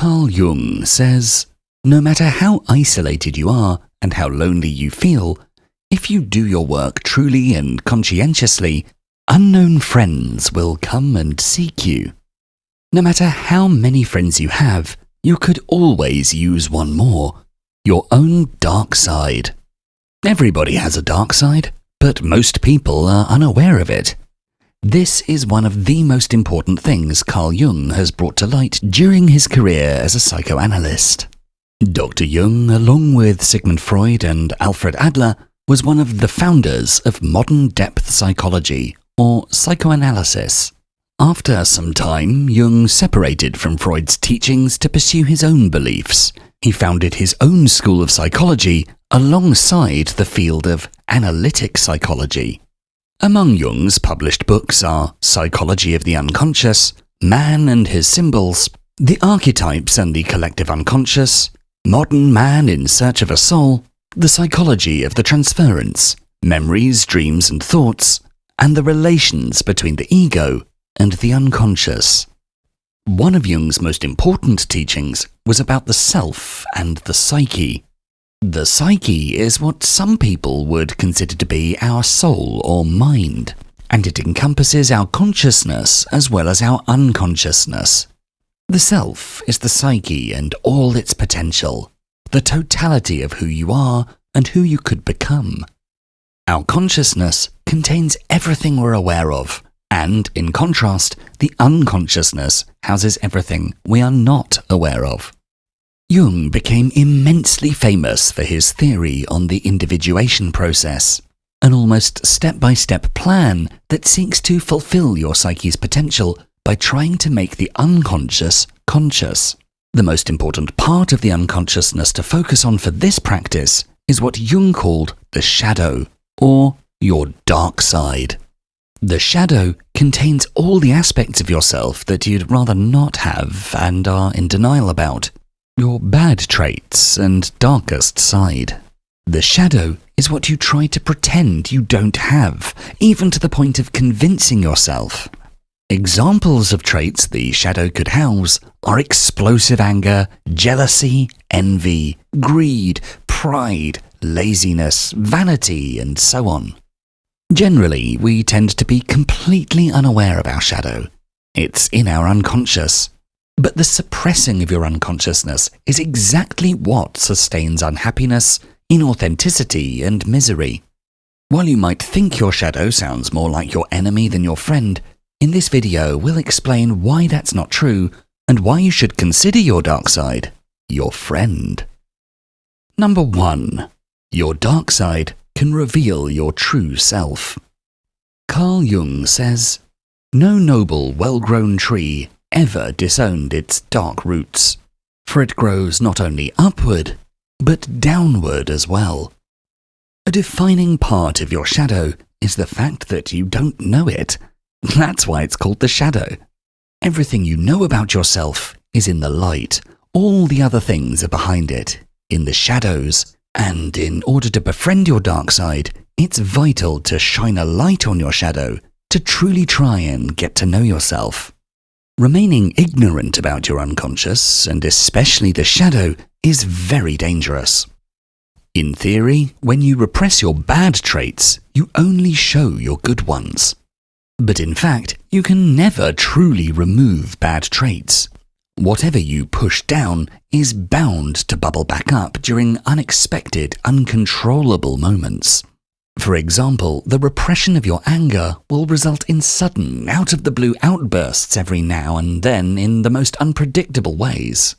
Carl Jung says, "No matter how isolated you are and how lonely you feel, if you do your work truly and conscientiously, unknown friends will come and seek you. No matter how many friends you have, you could always use one more, your own dark side." Everybody has a dark side, but most people are unaware of it. This is one of the most important things Carl Jung has brought to light during his career as a psychoanalyst. Dr. Jung, along with Sigmund Freud and Alfred Adler, was one of the founders of modern depth psychology, or psychoanalysis. After some time, Jung separated from Freud's teachings to pursue his own beliefs. He founded his own school of psychology alongside the field of analytic psychology. Among Jung's published books are Psychology of the Unconscious, Man and His Symbols, The Archetypes and the Collective Unconscious, Modern Man in Search of a Soul, The Psychology of the Transference, Memories, Dreams and Thoughts, and the Relations between the Ego and the Unconscious. One of Jung's most important teachings was about the self and the psyche. The psyche is what some people would consider to be our soul or mind, and it encompasses our consciousness as well as our unconsciousness. The self is the psyche and all its potential, the totality of who you are and who you could become. Our consciousness contains everything we're aware of, and, in contrast, the unconsciousness houses everything we are not aware of. Jung became immensely famous for his theory on the individuation process, an almost step-by-step plan that seeks to fulfill your psyche's potential by trying to make the unconscious conscious. The most important part of the unconsciousness to focus on for this practice is what Jung called the shadow, or your dark side. The shadow contains all the aspects of yourself that you'd rather not have and are in denial about. Your bad traits and darkest side. The shadow is what you try to pretend you don't have, even to the point of convincing yourself. Examples of traits the shadow could house are explosive anger, jealousy, envy, greed, pride, laziness, vanity, and so on. Generally, we tend to be completely unaware of our shadow. It's in our unconscious. But the suppressing of your unconsciousness is exactly what sustains unhappiness, inauthenticity, and misery. While you might think your shadow sounds more like your enemy than your friend, in this video we'll explain why that's not true and why you should consider your dark side your friend. Number 1. Your dark side can reveal your true self. Carl Jung says, "No noble, well-grown tree ever disowned its dark roots, for it grows not only upward, but downward as well." A defining part of your shadow is the fact that you don't know it. That's why it's called the shadow. Everything you know about yourself is in the light. All the other things are behind it, in the shadows. And in order to befriend your dark side, it's vital to shine a light on your shadow, to truly try and get to know yourself. Remaining ignorant about your unconscious, and especially the shadow, is very dangerous. In theory, when you repress your bad traits, you only show your good ones. But in fact, you can never truly remove bad traits. Whatever you push down is bound to bubble back up during unexpected, uncontrollable moments. For example, the repression of your anger will result in sudden, out-of-the-blue outbursts every now and then in the most unpredictable ways.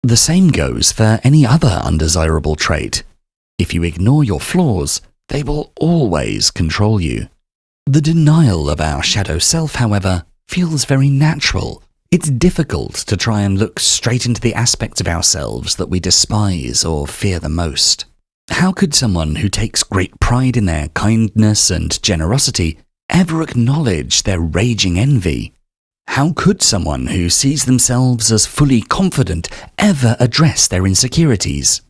The same goes for any other undesirable trait. If you ignore your flaws, they will always control you. The denial of our shadow self, however, feels very natural. It's difficult to try and look straight into the aspects of ourselves that we despise or fear the most. How could someone who takes great pride in their kindness and generosity ever acknowledge their raging envy? How could someone who sees themselves as fully confident ever address their insecurities?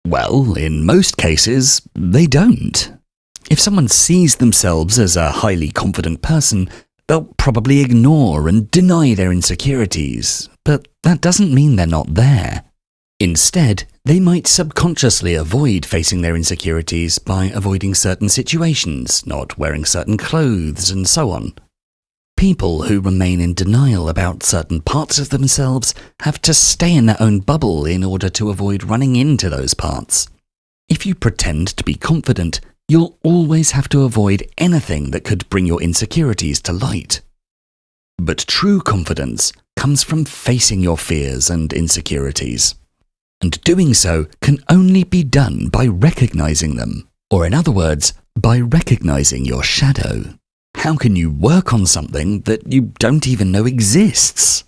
Well, in most cases, they don't. If someone sees themselves as a highly confident person, they'll probably ignore and deny their insecurities, but that doesn't mean they're not there. Instead, they might subconsciously avoid facing their insecurities by avoiding certain situations, not wearing certain clothes, and so on. People who remain in denial about certain parts of themselves have to stay in their own bubble in order to avoid running into those parts. If you pretend to be confident, you'll always have to avoid anything that could bring your insecurities to light. But true confidence comes from facing your fears and insecurities. And doing so can only be done by recognizing them, or in other words, by recognizing your shadow. How can you work on something that you don't even know exists?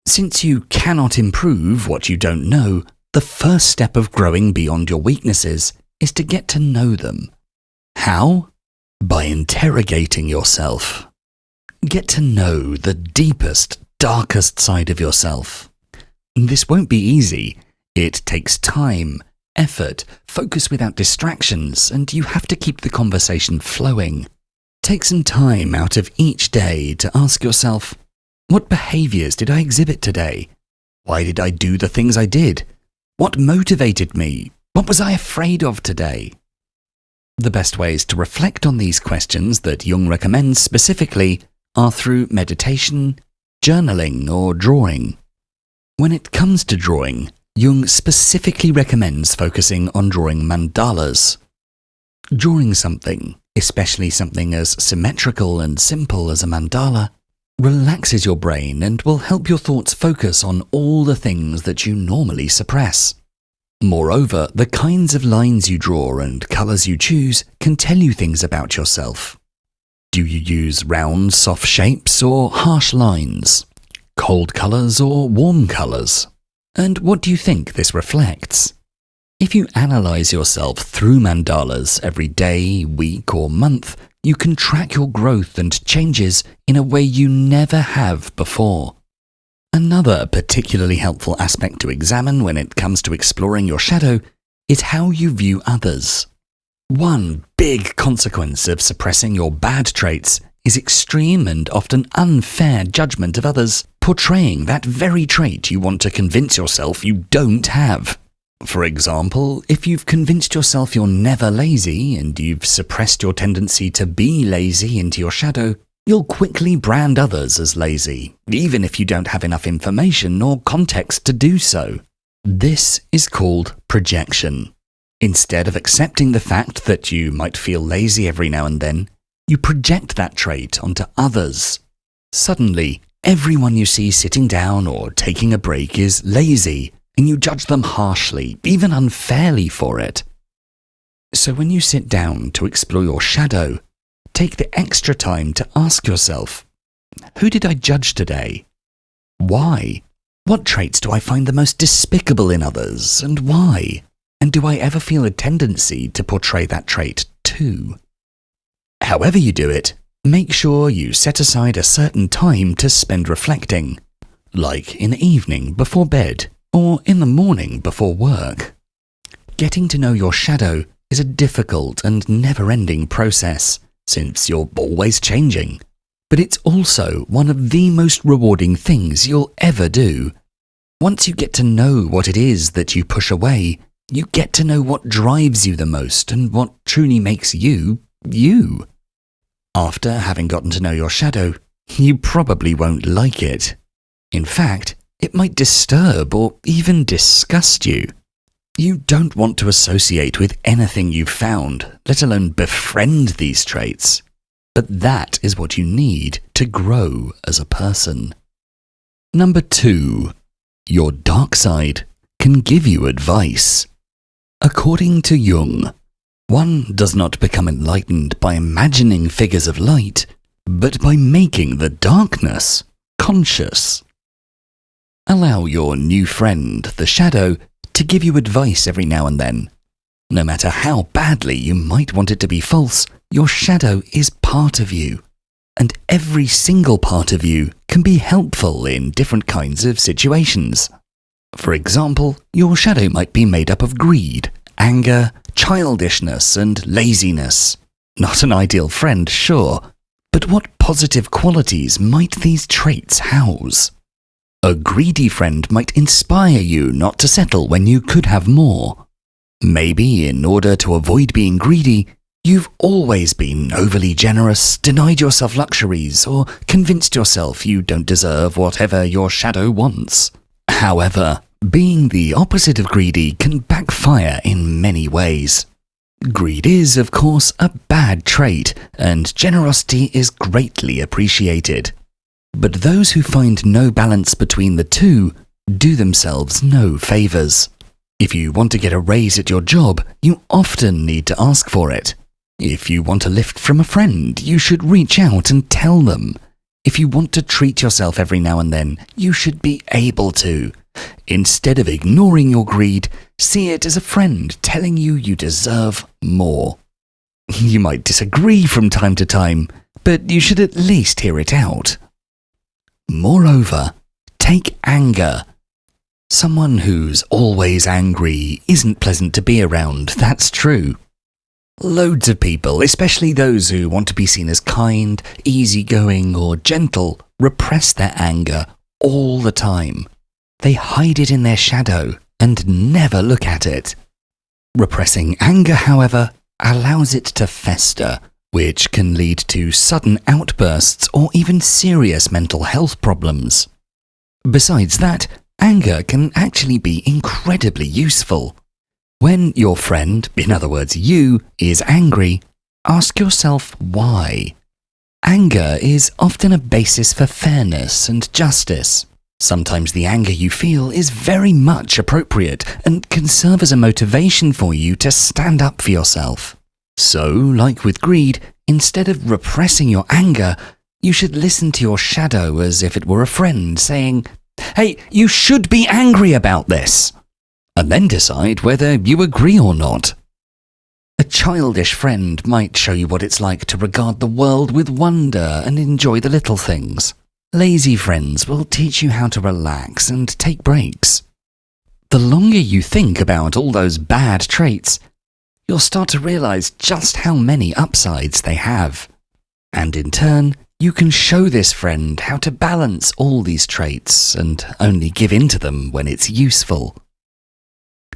Since you cannot improve what you don't know, the first step of growing beyond your weaknesses is to get to know them. How? By interrogating yourself. Get to know the deepest, darkest side of yourself. This won't be easy. It takes time, effort, focus without distractions, and you have to keep the conversation flowing. Take some time out of each day to ask yourself, what behaviors did I exhibit today? Why did I do the things I did? What motivated me? What was I afraid of today? The best ways to reflect on these questions that Jung recommends specifically are through meditation, journaling, or drawing. When it comes to drawing, Jung specifically recommends focusing on drawing mandalas. Drawing something, especially something as symmetrical and simple as a mandala, relaxes your brain and will help your thoughts focus on all the things that you normally suppress. Moreover, the kinds of lines you draw and colours you choose can tell you things about yourself. Do you use round, soft shapes or harsh lines? Cold colours or warm colours? And what do you think this reflects? If you analyse yourself through mandalas every day, week or month, you can track your growth and changes in a way you never have before. Another particularly helpful aspect to examine when it comes to exploring your shadow is how you view others. One big consequence of suppressing your bad traits is extreme and often unfair judgment of others, portraying that very trait you want to convince yourself you don't have. For example, if you've convinced yourself you're never lazy and you've suppressed your tendency to be lazy into your shadow, you'll quickly brand others as lazy, even if you don't have enough information or context to do so. This is called projection. Instead of accepting the fact that you might feel lazy every now and then, you project that trait onto others. Suddenly, everyone you see sitting down or taking a break is lazy, and you judge them harshly, even unfairly for it. So when you sit down to explore your shadow, take the extra time to ask yourself, who did I judge today? Why? What traits do I find the most despicable in others, and why? And do I ever feel a tendency to portray that trait too? However you do it, make sure you set aside a certain time to spend reflecting, like in the evening before bed or in the morning before work. Getting to know your shadow is a difficult and never-ending process, since you're always changing. But it's also one of the most rewarding things you'll ever do. Once you get to know what it is that you push away, you get to know what drives you the most and what truly makes you, you. After having gotten to know your shadow, you probably won't like it. In fact, it might disturb or even disgust you. You don't want to associate with anything you've found, let alone befriend these traits. But that is what you need to grow as a person. Number 2. Your dark side can give you advice. According to Jung, one does not become enlightened by imagining figures of light, but by making the darkness conscious. Allow your new friend, the shadow, to give you advice every now and then. No matter how badly you might want it to be false, your shadow is part of you, and every single part of you can be helpful in different kinds of situations. For example, your shadow might be made up of greed, anger, childishness, and laziness. Not an ideal friend, sure, but what positive qualities might these traits house? A greedy friend might inspire you not to settle when you could have more. Maybe in order to avoid being greedy, you've always been overly generous, denied yourself luxuries, or convinced yourself you don't deserve whatever your shadow wants. However, being the opposite of greedy can backfire in many ways. Greed is, of course, a bad trait, and generosity is greatly appreciated. But those who find no balance between the two do themselves no favours. If you want to get a raise at your job, you often need to ask for it. If you want a lift from a friend, you should reach out and tell them. If you want to treat yourself every now and then, you should be able to. Instead of ignoring your greed, see it as a friend telling you you deserve more. You might disagree from time to time, but you should at least hear it out. Moreover, take anger. Someone who's always angry isn't pleasant to be around, that's true. Loads of people, especially those who want to be seen as kind, easygoing, or gentle, repress their anger all the time. They hide it in their shadow and never look at it. Repressing anger, however, allows it to fester, which can lead to sudden outbursts or even serious mental health problems. Besides that, anger can actually be incredibly useful. When your friend, in other words you, is angry, ask yourself why. Anger is often a basis for fairness and justice. Sometimes the anger you feel is very much appropriate and can serve as a motivation for you to stand up for yourself. So, like with greed, instead of repressing your anger, you should listen to your shadow as if it were a friend saying, "Hey, you should be angry about this," and then decide whether you agree or not. A childish friend might show you what it's like to regard the world with wonder and enjoy the little things. Lazy friends will teach you how to relax and take breaks. The longer you think about all those bad traits, you'll start to realize just how many upsides they have. And in turn, you can show this friend how to balance all these traits and only give in to them when it's useful.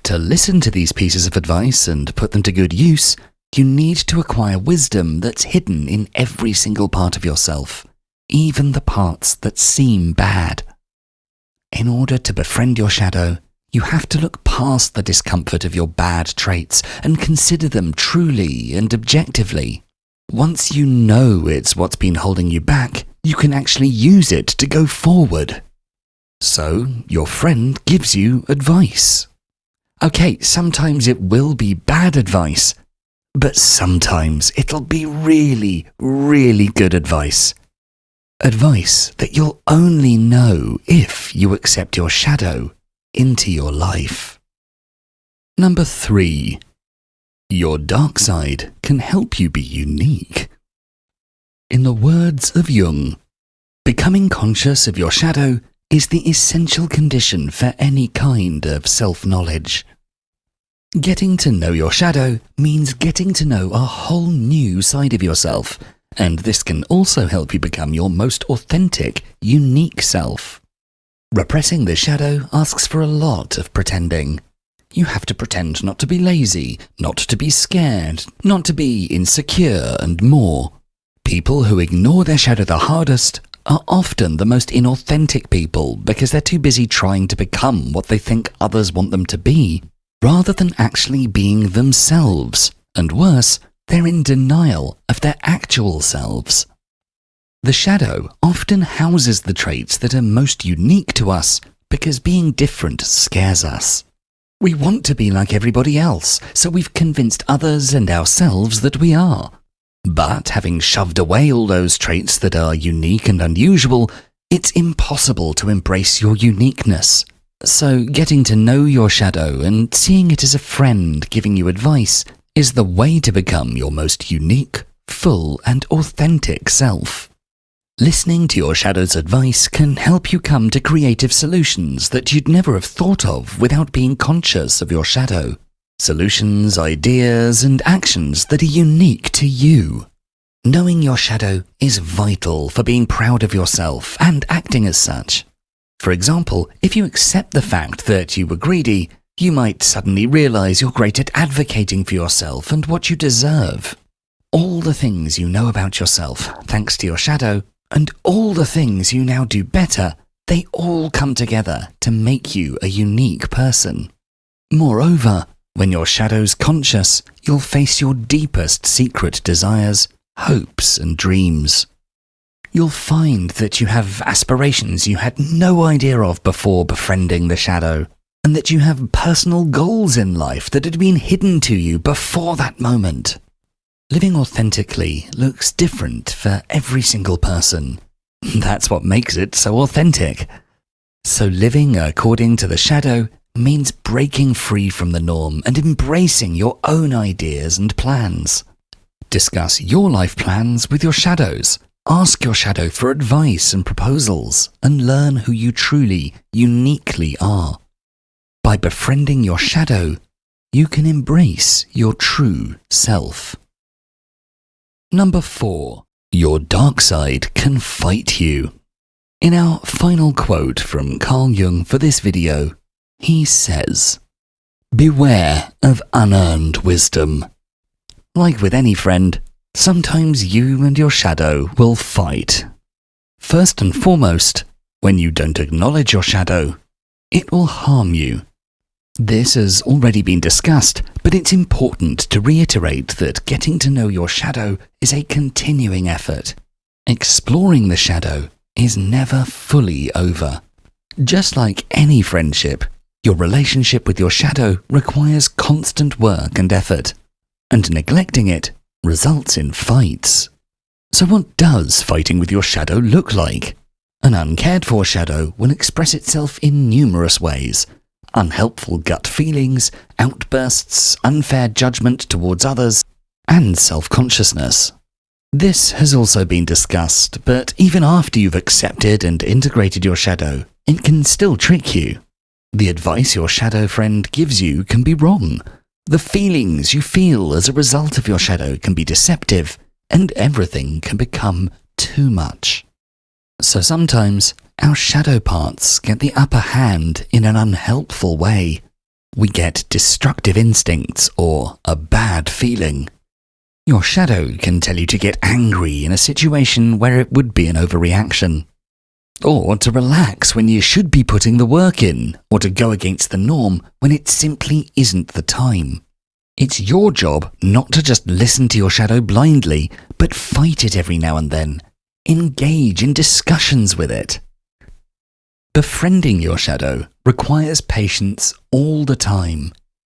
To listen to these pieces of advice and put them to good use, you need to acquire wisdom that's hidden in every single part of yourself, even the parts that seem bad. In order to befriend your shadow, you have to look past the discomfort of your bad traits and consider them truly and objectively. Once you know it's what's been holding you back, you can actually use it to go forward. So, your friend gives you advice. Okay, sometimes it will be bad advice, but sometimes it'll be really, really good advice. Advice that you'll only know if you accept your shadow into your life. Number 3. Your dark side can help you be unique. In the words of Jung, becoming conscious of your shadow is the essential condition for any kind of self-knowledge. Getting to know your shadow means getting to know a whole new side of yourself, and this can also help you become your most authentic, unique self. Repressing the shadow asks for a lot of pretending. You have to pretend not to be lazy, not to be scared, not to be insecure, and more. People who ignore their shadow the hardest are often the most inauthentic people because they're too busy trying to become what they think others want them to be, rather than actually being themselves, and worse, they're in denial of their actual selves. The shadow often houses the traits that are most unique to us because being different scares us. We want to be like everybody else, so we've convinced others and ourselves that we are. But having shoved away all those traits that are unique and unusual, it's impossible to embrace your uniqueness. So getting to know your shadow and seeing it as a friend giving you advice is the way to become your most unique, full, and authentic self. Listening to your shadow's advice can help you come to creative solutions that you'd never have thought of without being conscious of your shadow. Solutions, ideas, and actions that are unique to you. Knowing your shadow is vital for being proud of yourself and acting as such. For example, if you accept the fact that you were greedy, you might suddenly realize you're great at advocating for yourself and what you deserve. All the things you know about yourself, thanks to your shadow, and all the things you now do better, they all come together to make you a unique person. Moreover, when your shadow's conscious, you'll face your deepest secret desires, hopes, and dreams. You'll find that you have aspirations you had no idea of before befriending the shadow, and that you have personal goals in life that had been hidden to you before that moment. Living authentically looks different for every single person. That's what makes it so authentic. So living according to the shadow means breaking free from the norm and embracing your own ideas and plans. Discuss your life plans with your shadows. Ask your shadow for advice and proposals, and learn who you truly, uniquely are. By befriending your shadow, you can embrace your true self. Number 4. Your dark side can fight you. In our final quote from Carl Jung for this video, he says, "Beware of unearned wisdom." Like with any friend, sometimes you and your shadow will fight. First and foremost, when you don't acknowledge your shadow, it will harm you. This has already been discussed, but it's important to reiterate that getting to know your shadow is a continuing effort. Exploring the shadow is never fully over. Just like any friendship, your relationship with your shadow requires constant work and effort, and neglecting it results in fights. So what does fighting with your shadow look like? An uncared for shadow will express itself in numerous ways. Unhelpful gut feelings, outbursts, unfair judgment towards others, and self-consciousness. This has also been discussed, but even after you've accepted and integrated your shadow, it can still trick you. The advice your shadow friend gives you can be wrong. The feelings you feel as a result of your shadow can be deceptive, and everything can become too much. So sometimes, our shadow parts get the upper hand in an unhelpful way. We get destructive instincts or a bad feeling. Your shadow can tell you to get angry in a situation where it would be an overreaction, or to relax when you should be putting the work in, or to go against the norm when it simply isn't the time. It's your job not to just listen to your shadow blindly, but fight it every now and then. Engage in discussions with it. Befriending your shadow requires patience all the time.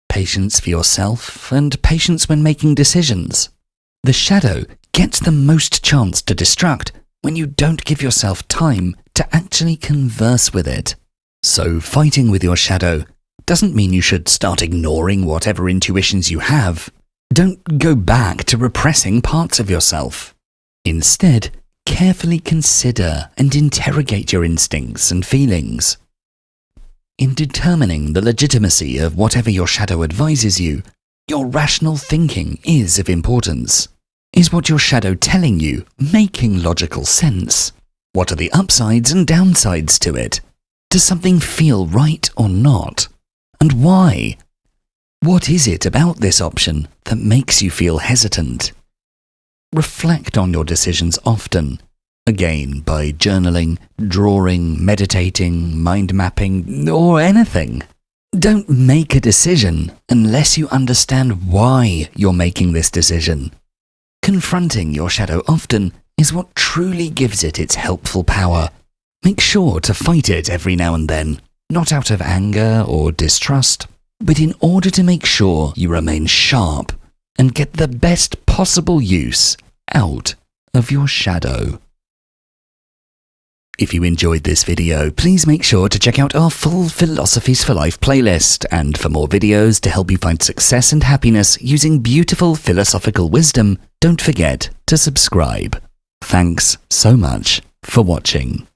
Patience for yourself and patience when making decisions. The shadow gets the most chance to destruct when you don't give yourself time to actually converse with it. So fighting with your shadow doesn't mean you should start ignoring whatever intuitions you have. Don't go back to repressing parts of yourself. Instead, carefully consider and interrogate your instincts and feelings. In determining the legitimacy of whatever your shadow advises you, your rational thinking is of importance. Is what your shadow telling you making logical sense? What are the upsides and downsides to it? Does something feel right or not? And why? What is it about this option that makes you feel hesitant? Reflect on your decisions often, again by journaling, drawing, meditating, mind mapping, or anything. Don't make a decision unless you understand why you're making this decision. Confronting your shadow often is what truly gives it its helpful power. Make sure to fight it every now and then, not out of anger or distrust, but in order to make sure you remain sharp and get the best possible use out of your shadow. If you enjoyed this video, please make sure to check out our full Philosophies for Life playlist, and for more videos to help you find success and happiness using beautiful philosophical wisdom, don't forget to subscribe. Thanks so much for watching.